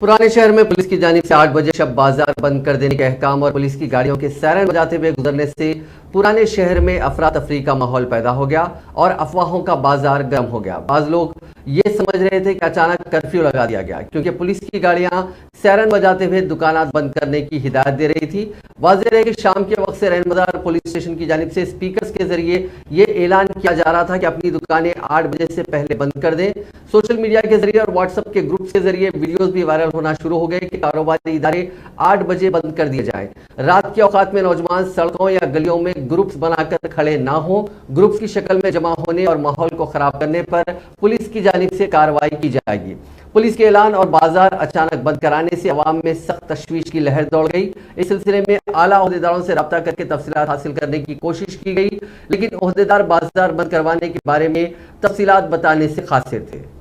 पुराने शहर में पुलिस की जानिब से 8 बजे शब बाजार बंद कर देने के अहकाम और पुलिस की गाड़ियों के सायरन बजाते हुए गुजरने से पुराने शहर में अफरा तफरी का माहौल पैदा हो गया और अफवाहों का बाजार गर्म हो गया। बाज लोग ये समझ रहे थे कि अचानक कर्फ्यू लगा दिया गया क्योंकि पुलिस की गाड़ियां सायरन बजाते हुए दुकानात बंद करने की हिदायत दे रही थी। वाज़ेह है कि शाम के वक्त से रहमदार पुलिस स्टेशन की जानिब से स्पीकर्स के जरिए ये ऐलान किया जा रहा था कि अपनी दुकानें 8 बजे से पहले बंद कर दें। सोशल मीडिया के जरिए और व्हाट्सएप के ग्रुप के जरिए वीडियोस भी वायरल होना शुरू हो गए कि कारोबारी इदारे 8 बजे बंद कर दिए जाएं। रात के औकात में नौजवान सड़कों या गलियों में ग्रुप्स बनाकर खड़े ना हो। ग्रुप्स की शक्ल में जमा होने और माहौल को खराब करने पर पुलिस की जानिब से कार्रवाई की जाएगी। पुलिस के ऐलान और बाजार अचानक बंद कराने से अवाम में सख्त तशवीश की लहर दौड़ गई। इस सिलसिले में आला ओहदेदारों से रब्ता करके तफसीलात हासिल करने की कोशिश की गई, लेकिन ओहदेदार बाजार बंद करवाने के बारे में तफसीलात बताने से कासिर थे।